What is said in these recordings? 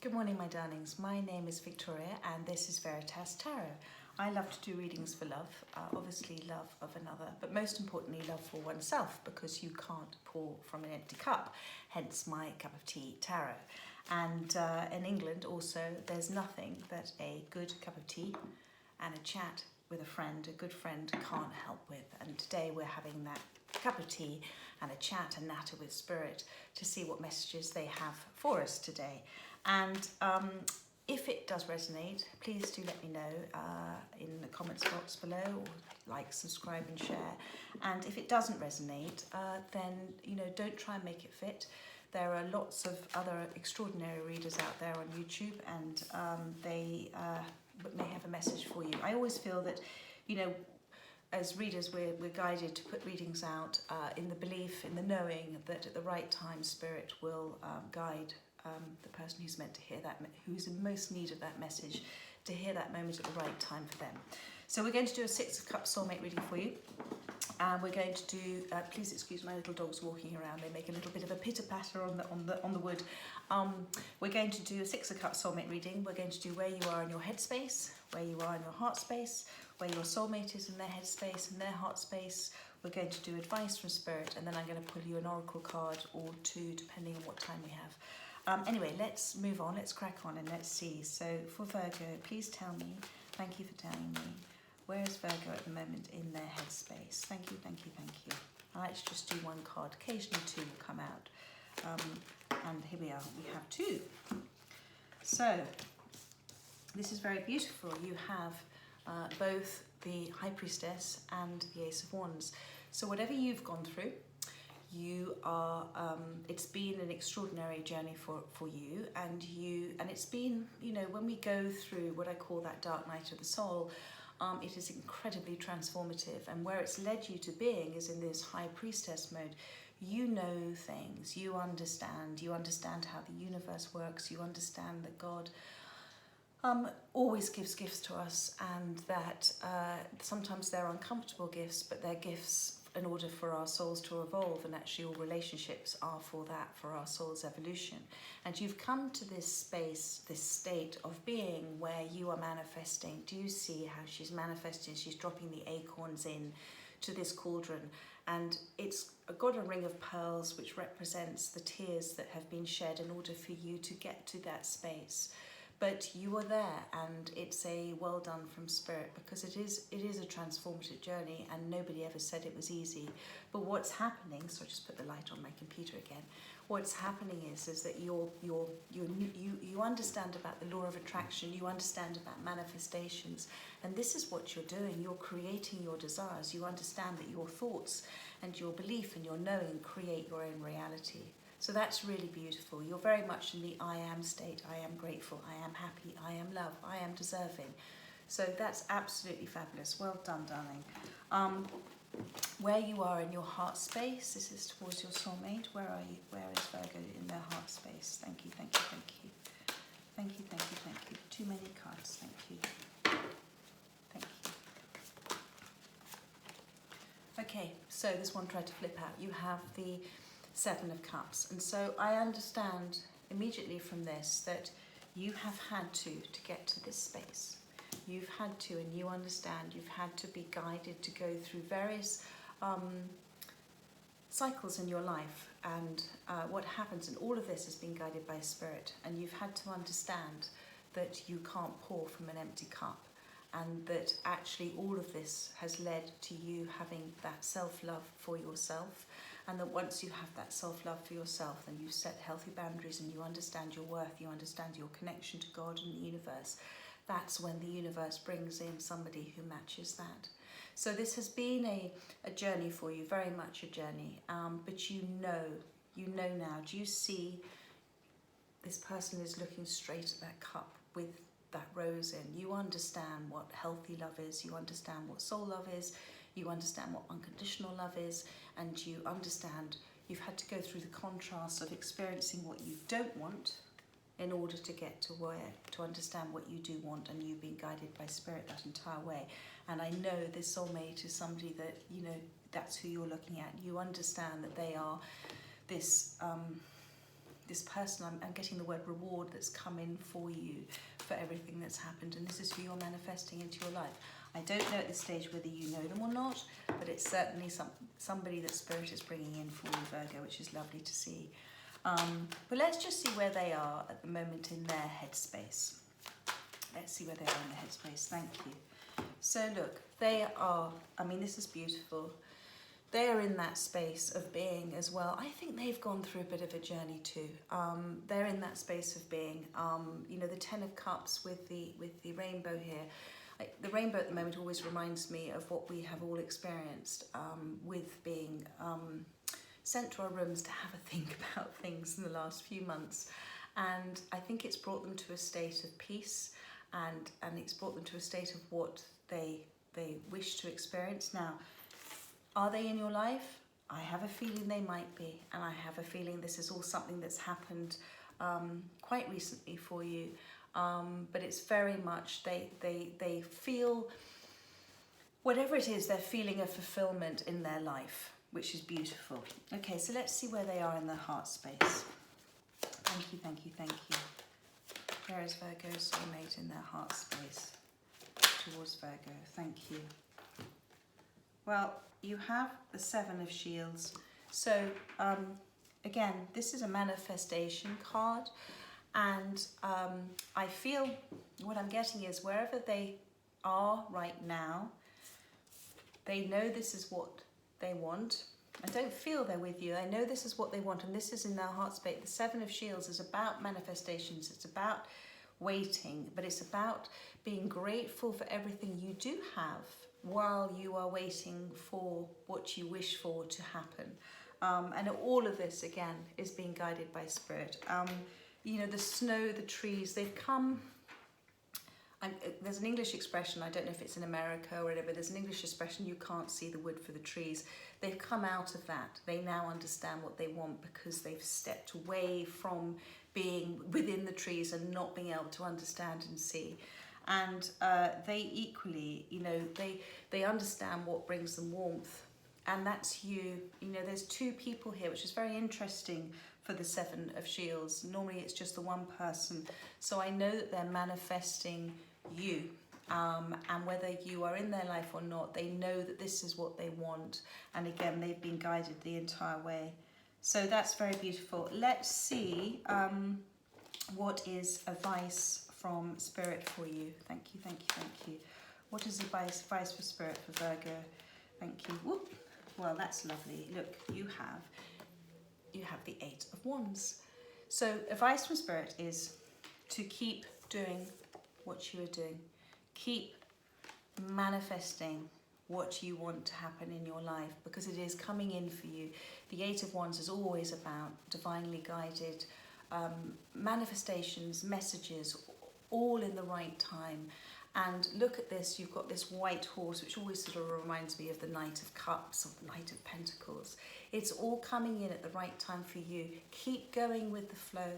Good morning, my darlings. My name is Victoria and this is Veritas Tarot. I love to do readings for love, obviously love of another, but most importantly love for oneself, because you can't pour from an empty cup, hence my cup of tea tarot. And in England also, there's nothing that a good cup of tea and a chat with a friend, a good friend, can't help with. And today we're having that cup of tea and a chat and natter with spirit to see what messages they have for us today. And if it does resonate, please do let me know in the comments box below, or like, subscribe and share. And if it doesn't resonate, then don't try and make it fit. There are lots of other extraordinary readers out there on YouTube, and they may have a message for you. I always feel that, as readers, we're guided to put readings out in the belief, in the knowing that at the right time, Spirit will guide the person who's meant to hear that, who's in most need of that message, to hear that moment at the right time for them. So we're going to do a 6 of Cups soulmate reading for you. And we're going to do, please excuse my little dogs walking around, they make a little bit of a pitter-patter on the wood. We're going to do a 6 of Cups soulmate reading. We're going to do where you are in your headspace, where you are in your heart space, where your soulmate is in their headspace and their heart space. We're going to do advice from Spirit, and then I'm going to pull you an oracle card or two, depending on what time we have. Anyway, let's move on, let's crack on and let's see. So for Virgo, please tell me, thank you for telling me, where is Virgo at the moment in their headspace? Thank you, thank you, thank you. I like to just do one card, occasionally two will come out. And here we are, we have two. So this is very beautiful. You have both the High Priestess and the Ace of Wands. So whatever you've gone through, you are it's been an extraordinary journey for you, and it's been, when we go through what I call that dark night of the soul, it is incredibly transformative, and where it's led you to being is in this High Priestess mode. You know things, you understand how the universe works, you understand that God always gives gifts to us, and that sometimes they're uncomfortable gifts, but they're gifts in order for our souls to evolve, and actually all relationships are for that, for our soul's evolution. And you've come to this space, this state of being where you are manifesting. Do you see how she's manifesting? She's dropping the acorns in to this cauldron, and it's got a ring of pearls which represents the tears that have been shed in order for you to get to that space. But you are there, and it's a well done from Spirit, because it is a transformative journey, and nobody ever said it was easy. But what's happening, so I'll just put the light on my computer again. What's happening is that you understand about the law of attraction, you understand about manifestations, and this is what you're doing. You're creating your desires. You understand that your thoughts and your belief and your knowing create your own reality. So that's really beautiful. You're very much in the I am state. I am grateful, I am happy, I am love, I am deserving. So that's absolutely fabulous. Well done, darling. Where you are in your heart space, this is towards your soulmate. Where are you? Where is Virgo in their heart space? Thank you, thank you, thank you. Thank you, thank you, thank you. Too many cards, thank you. Thank you. Okay, so this one tried to flip out. You have the 7 of Cups, and so I understand immediately from this that you have had to get to this space. You've had to, and you understand, you've had to be guided to go through various cycles in your life, and what happens, and all of this has been guided by Spirit, and you've had to understand that you can't pour from an empty cup, and that actually all of this has led to you having that self-love for yourself. And that once you have that self-love for yourself, and you set healthy boundaries, and you understand your worth, you understand your connection to God and the universe, that's when the universe brings in somebody who matches that. So this has been a journey for you, very much a journey, but you know now. Do you see this person is looking straight at that cup with that rose in? You understand what healthy love is, you understand what soul love is, you understand what unconditional love is, and you understand you've had to go through the contrast of experiencing what you don't want in order to get to understand what you do want, and you've been guided by Spirit that entire way. And I know this soulmate is somebody that, that's who you're looking at. You understand that they are this this person, I'm getting the word reward that's come in for you for everything that's happened, and this is who you're manifesting into your life. I don't know at this stage whether you know them or not, but it's certainly somebody that Spirit is bringing in for you, Virgo, which is lovely to see. But let's just see where they are at the moment in their headspace. Let's see where they are in their headspace. Thank you. So look, they are, I mean, this is beautiful. They are in that space of being as well. I think they've gone through a bit of a journey too. They're in that space of being, you know, the Ten of Cups with the rainbow here. The rainbow at the moment always reminds me of what we have all experienced with being sent to our rooms to have a think about things in the last few months. And I think it's brought them to a state of peace, and it's brought them to a state of what they wish to experience. Now, are they in your life? I have a feeling they might be, and I have a feeling this is all something that's happened quite recently for you. But it's very much, they feel, whatever it is, they're feeling a fulfillment in their life, which is beautiful. Okay, so let's see where they are in their heart space. Thank you, thank you, thank you. Where is Virgo's soulmate in their heart space towards Virgo? Thank you. Well, you have the Seven of Shields. So, again, this is a manifestation card. And I feel what I'm getting is wherever they are right now, they know this is what they want. I don't feel they're with you. I know this is what they want, and this is in their heart space. The Seven of Shields is about manifestations. It's about waiting, but it's about being grateful for everything you do have while you are waiting for what you wish for to happen. And all of this, again, is being guided by Spirit. You know, the snow, the trees, they've come. There's an English expression, I don't know if it's in America or whatever, there's an English expression, you can't see the wood for the trees. They've come out of that. They now understand what they want because they've stepped away from being within the trees and not being able to understand and see. And they equally, you know, they understand what brings them warmth. And that's you. You know, there's two people here, which is very interesting for the Seven of Shields. Normally it's just the one person. So I know that they're manifesting you. And whether you are in their life or not, they know that this is what they want. And again, they've been guided the entire way. So that's very beautiful. Let's see what is advice from Spirit for you. Thank you, thank you, thank you. What is advice for Spirit for Virgo? Thank you. Whoop. Well, that's lovely. Look, you have the Eight of Wands. So advice from Spirit is to keep doing what you are doing. Keep manifesting what you want to happen in your life, because it is coming in for you. The Eight of Wands is always about divinely guided manifestations, messages, all in the right time. And look at this, you've got this white horse, which always sort of reminds me of the Knight of Cups or the Knight of Pentacles. It's all coming in at the right time for you. Keep going with the flow.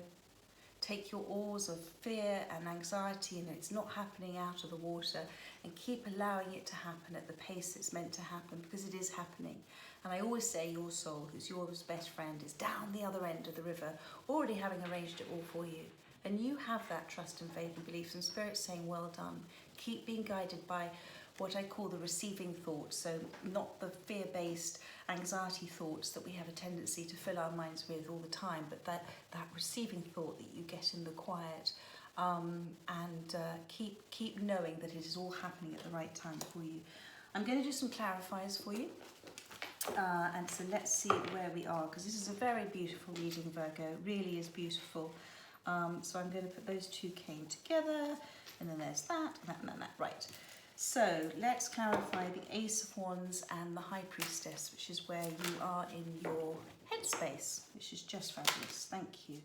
Take your oars of fear and anxiety, and it's not happening out of the water, and keep allowing it to happen at the pace it's meant to happen, because it is happening. And I always say your soul, who's your best friend, is down the other end of the river, already having arranged it all for you. And you have that trust and faith and beliefs, and Spirit's saying, well done. Keep being guided by what I call the receiving thoughts, so not the fear-based anxiety thoughts that we have a tendency to fill our minds with all the time, but that receiving thought that you get in the quiet, and keep knowing that it is all happening at the right time for you. I'm going to do some clarifiers for you, and so let's see where we are, because this is a very beautiful reading, Virgo. It really is beautiful. So I'm going to put those two came together, and then there's that, and that. Right. So let's clarify the Ace of Wands and the High Priestess, which is where you are in your headspace, which is just fabulous. Thank you.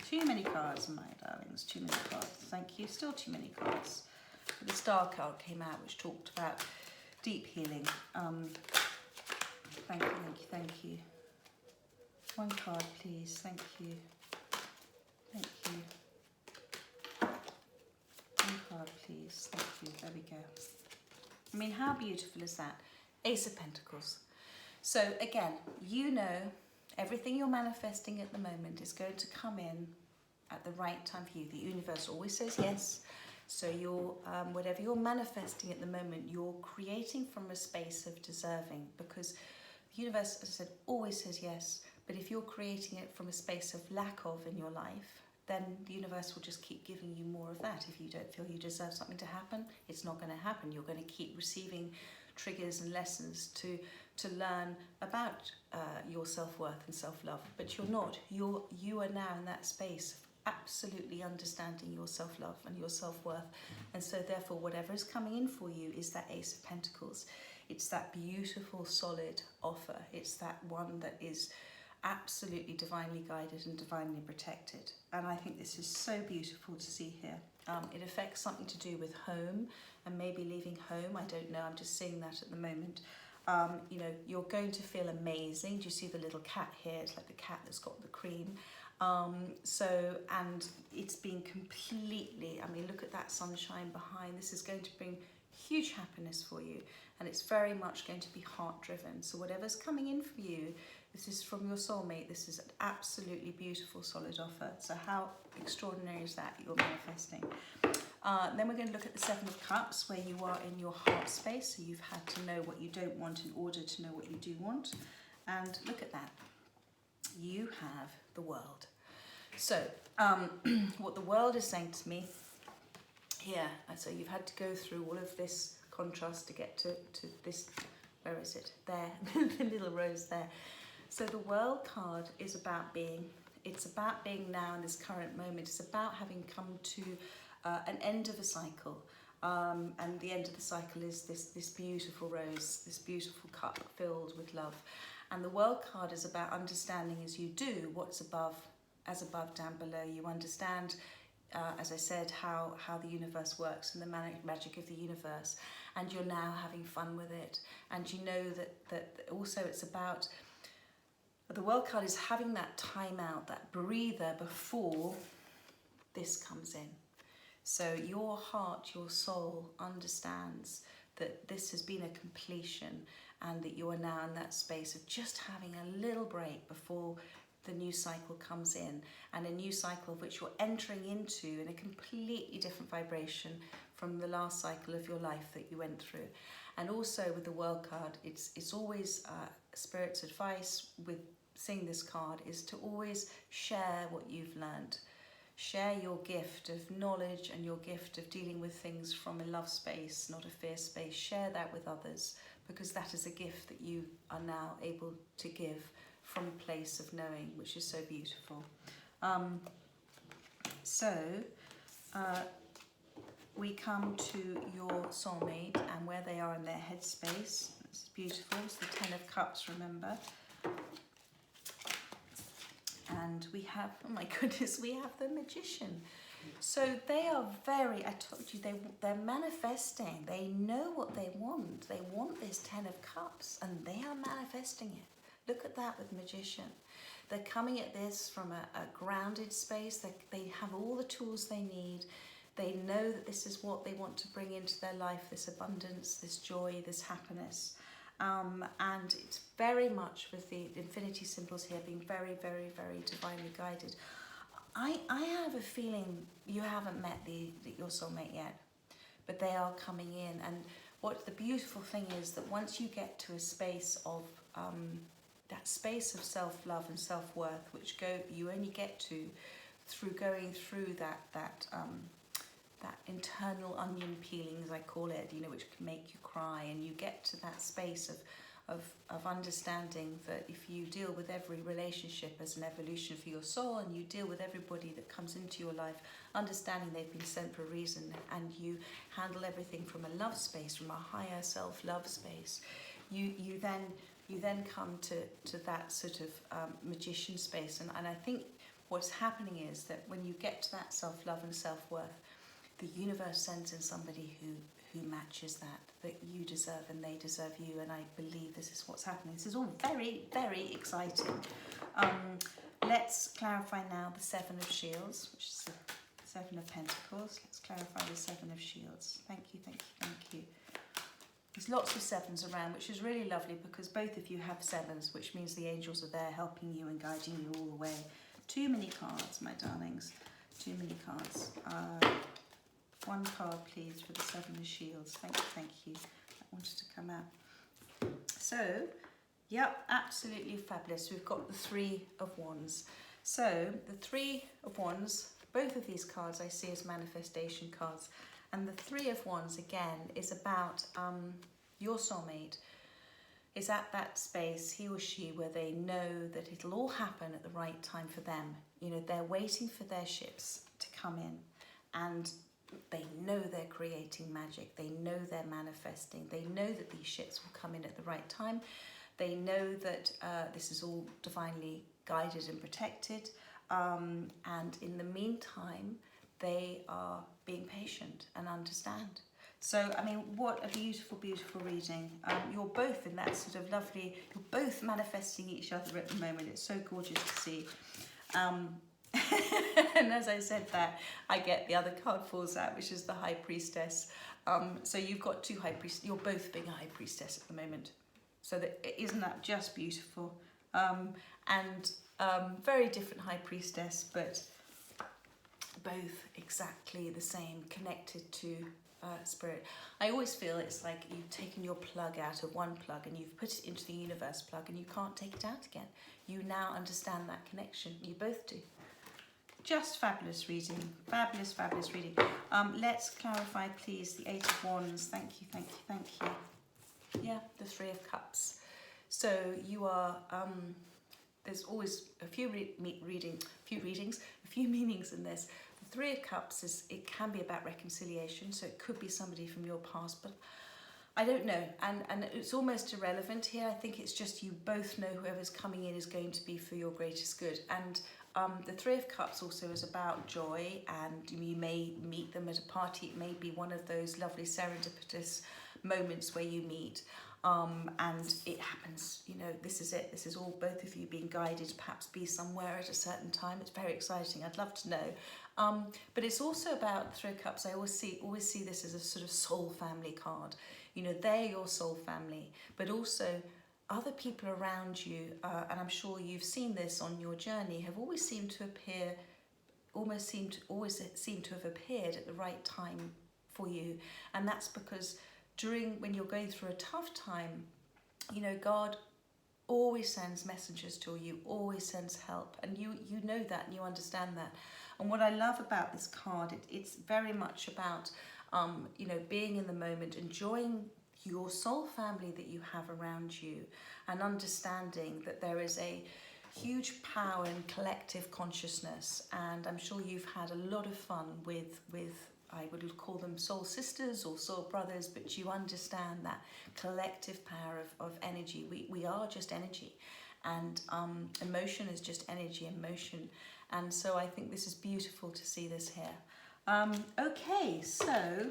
Too many cards, my darlings. Too many cards. Thank you. Still too many cards. The Star card came out, which talked about deep healing. Thank you, thank you, thank you. One card, please. Thank you. Thank you. One card, please. Thank you. There we go. I mean, how beautiful is that? Ace of Pentacles. So again, you know Everything you're manifesting at the moment is going to come in at the right time for you. The universe always says yes. So you're, whatever you're manifesting at the moment, you're creating from a space of deserving, because the universe, as I said, always says yes. But if you're creating it from a space of lack of in your life, then the universe will just keep giving you more of that. If you don't feel you deserve something to happen, it's not going to happen. You're going to keep receiving triggers and lessons to learn about your self-worth and self-love. But you're not. You are now in that space of absolutely understanding your self-love and your self-worth. And so therefore, whatever is coming in for you is that Ace of Pentacles. It's that beautiful, solid offer. It's that one that is absolutely divinely guided and divinely protected. And I think this is so beautiful to see here. It affects something to do with home and maybe leaving home. I don't know, I'm just seeing that at the moment. You know, you're going to feel amazing. Do you see the little cat here? It's like the cat that's got the cream. And it's been completely, I mean, look at that sunshine behind. This is going to bring huge happiness for you, and it's very much going to be heart driven. So whatever's coming in for you, this is from your soulmate. This is an absolutely beautiful, solid offer. So how extraordinary is that you're manifesting? Then we're going to look at the Seven of Cups, where you are in your heart space. So you've had to know what you don't want in order to know what you do want. And look at that. You have the world. So what the world is saying to me here, so you've had to go through all of this contrast to get to this, where is it? There, the little rose there. So the World card is about being, it's about being now in this current moment. It's about having come to an end of a cycle. And the end of the cycle is this beautiful rose, this beautiful cup filled with love. And the World card is about understanding as you do what's above, as above, down below. You understand, as I said, how the universe works and the magic of the universe. And you're now having fun with it. And you know that also it's about, the World card is having that time out, that breather before this comes in. So your heart, your soul understands that this has been a completion, and that you are now in that space of just having a little break before the new cycle comes in, and a new cycle of which you're entering into in a completely different vibration from the last cycle of your life that you went through. And also with the World card, it's always Spirit's advice with seeing this card is to always share what you've learned. Share your gift of knowledge and your gift of dealing with things from a love space, not a fear space. Share that with others, because that is a gift that you are now able to give from a place of knowing, which is so beautiful. We come to your soulmate and where they are in their headspace. It's beautiful. It's the Ten of Cups, remember. And we have, oh my goodness, we have the Magician. So they are very, I told you, they're manifesting. They know what they want. They want this Ten of Cups, and they are manifesting it. Look at that with Magician. They're coming at this from a grounded space. They have all the tools they need. They know that this is what they want to bring into their life, this abundance, this joy, this happiness. And it's very much with the infinity symbols here being very, very, very divinely guided. I have a feeling you haven't met your soulmate yet, but they are coming in. And what the beautiful thing is that once you get to a space of that space of self-love and self-worth, which you only get to through going through that internal onion peeling, as I call it, you know, which can make you cry, and you get to that space of understanding that if you deal with every relationship as an evolution for your soul, and you deal with everybody that comes into your life, understanding they've been sent for a reason, and you handle everything from a love space, from a higher self-love space, you then come to that sort of magician space. And I think what's happening is that when you get to that self-love and self-worth, the universe sends in somebody who matches that you deserve and they deserve you. And I believe this is what's happening. This is all very, very exciting. Let's clarify now the Seven of Shields, which is the Seven of Pentacles. Let's clarify the Seven of Shields. Thank you, thank you, thank you. There's lots of sevens around, which is really lovely because both of you have sevens, which means the angels are there helping you and guiding you all the way. Too many cards, my darlings. Too many cards. One card, please, for the Seven of Shields. Thank you, thank you. That wanted to come out. So, yep, absolutely fabulous. We've got the Three of Wands. So, the Three of Wands, both of these cards I see as manifestation cards. And the Three of Wands, again, is about your soulmate is at that space, he or she, where they know that it'll all happen at the right time for them. You know, they're waiting for their ships to come in, and they know they're creating magic. They know they're manifesting. They know that these ships will come in at the right time. They know that this is all divinely guided and protected. And in the meantime, they are being patient and understand. So, I mean, what a beautiful, beautiful reading. You're both in that sort of lovely, you're both manifesting each other at the moment. It's so gorgeous to see. And as I said that, I get the other card falls out, which is the High Priestess. So you've got two High Priestesses. You're both being a High Priestess at the moment. So isn't that just beautiful? And very different High Priestess, but both exactly the same, connected to spirit. I always feel it's like you've taken your plug out of one plug and you've put it into the universe plug and you can't take it out again. You now understand that connection. You both do. Just fabulous reading. Fabulous, fabulous reading. Let's clarify, please, the Eight of Wands. Thank you, thank you, thank you. Yeah, the Three of Cups. So you are, there's always a few meanings in this. The Three of Cups it can be about reconciliation, so it could be somebody from your past, but I don't know, and it's almost irrelevant here. I think it's just you both know whoever's coming in is going to be for your greatest good. And the Three of Cups also is about joy, and you may meet them at a party. It may be one of those lovely serendipitous moments where you meet. And it happens, you know, this is it. This is all both of you being guided, perhaps be somewhere at a certain time. It's very exciting. I'd love to know. But it's also about Three of Cups. I always see this as a sort of soul family card. You know, they're your soul family, but also other people around you, and I'm sure you've seen this on your journey, have always seemed to appear, always seem to have appeared at the right time for you. And that's because when you're going through a tough time, you know, God always sends messengers to you, always sends help, and you know that and you understand that. And what I love about this card, it's very much about, you know, being in the moment, enjoying your soul family that you have around you, and understanding that there is a huge power in collective consciousness. And I'm sure you've had a lot of fun with I would call them soul sisters or soul brothers, but you understand that collective power of energy. We are just energy, and emotion is just energy and motion. And so I think this is beautiful to see this here. Okay, so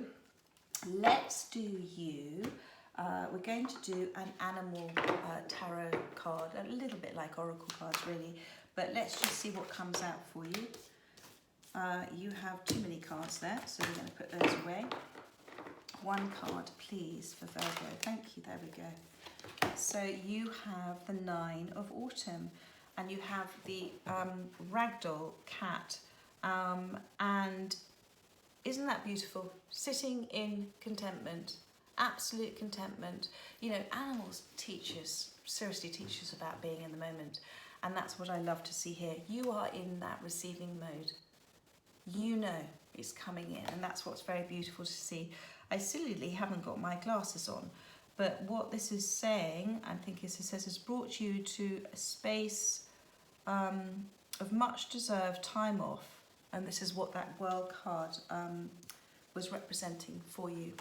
let's do you. We're going to do an animal tarot card, a little bit like oracle cards really, but let's just see what comes out for you. You have too many cards there, so we're going to put those away. One card, please, for Virgo. Thank you, there we go. So you have the Nine of Autumn, and you have the ragdoll cat. And isn't that beautiful? Sitting in contentment, absolute contentment. You know, animals seriously teach us about being in the moment. And that's what I love to see here. You are in that receiving mode. You know it's coming in, and that's what's very beautiful to see. I sillily haven't got my glasses on, but what this is saying, I think it says, has brought you to a space of much deserved time off, and this is what that World card was representing for you.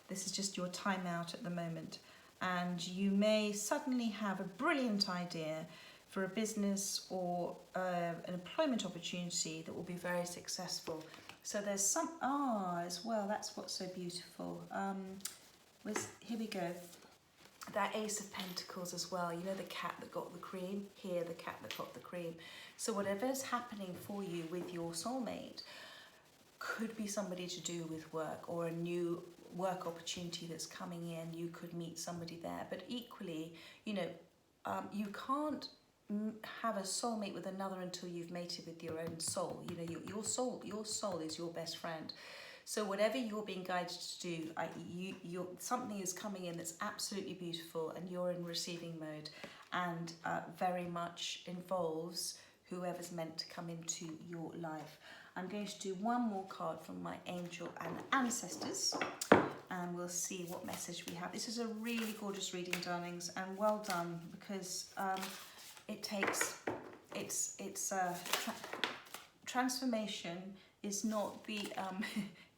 This is just your time out at the moment, and you may suddenly have a brilliant idea for a business or an employment opportunity that will be very successful. So there's some, as well, that's what's so beautiful. Here we go. That Ace of Pentacles as well, you know, the cat that got the cream, here the cat that got the cream. So whatever's happening for you with your soulmate could be somebody to do with work, or a new work opportunity that's coming in, you could meet somebody there. But equally, you know, you can't have a soulmate with another until you've mated with your own soul. You know, your soul is your best friend. So whatever you're being guided to do, something is coming in that's absolutely beautiful, and you're in receiving mode, and very much involves whoever's meant to come into your life. I'm going to do one more card from my angel and ancestors, and we'll see what message we have. This is a really gorgeous reading, darlings, and well done, because transformation is not the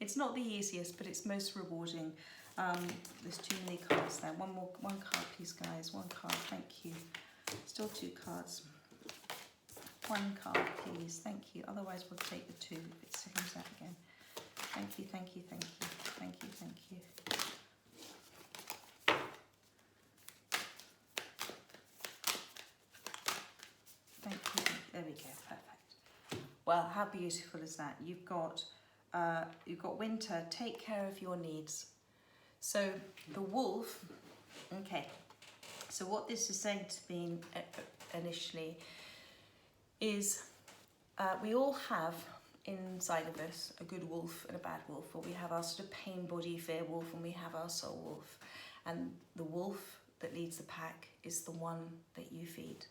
it's not the easiest, but it's most rewarding. There's too many cards there. One card, please, guys. One card, thank you. Still 2 cards. 1 card, please. Thank you. Otherwise, we'll take the 2 if it comes out again. Thank you, thank you, thank you, thank you, thank you. Thank you. There we go. Perfect. Well, how beautiful is that? You've got winter. Take care of your needs. So the wolf. Okay. So what this is saying to me initially is we all have inside of us a good wolf and a bad wolf, or we have our sort of pain body fear wolf, and we have our soul wolf. And the wolf that leads the pack is the one that you feed.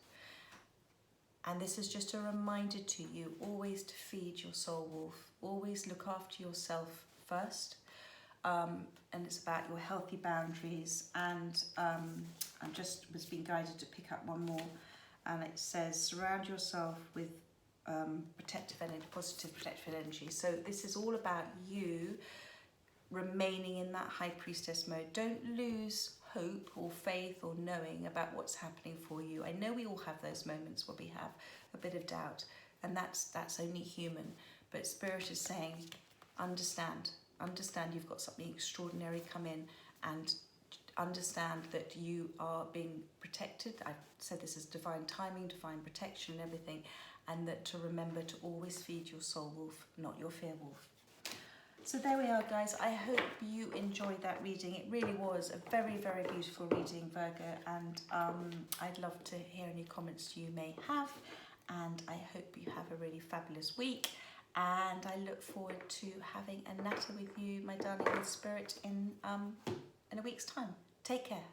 And this is just a reminder to you, always to feed your soul wolf, always look after yourself first. And it's about your healthy boundaries. And I just was being guided to pick up one more, and it says surround yourself with protective energy, positive protective energy. So this is all about you remaining in that high priestess mode. Don't lose hope or faith or knowing about what's happening for you. I know we all have those moments where we have a bit of doubt, and that's only human. But Spirit is saying, understand you've got something extraordinary come in, and understand that you are being protected. I've said this is divine timing, divine protection and everything, and that to remember to always feed your soul wolf, not your fear wolf. So there we are, guys. I hope you enjoyed that reading. It really was a very, very beautiful reading, Virgo, and I'd love to hear any comments you may have, and I hope you have a really fabulous week, and I look forward to having a natter with you, my darling, with Spirit in a week's time. Take care.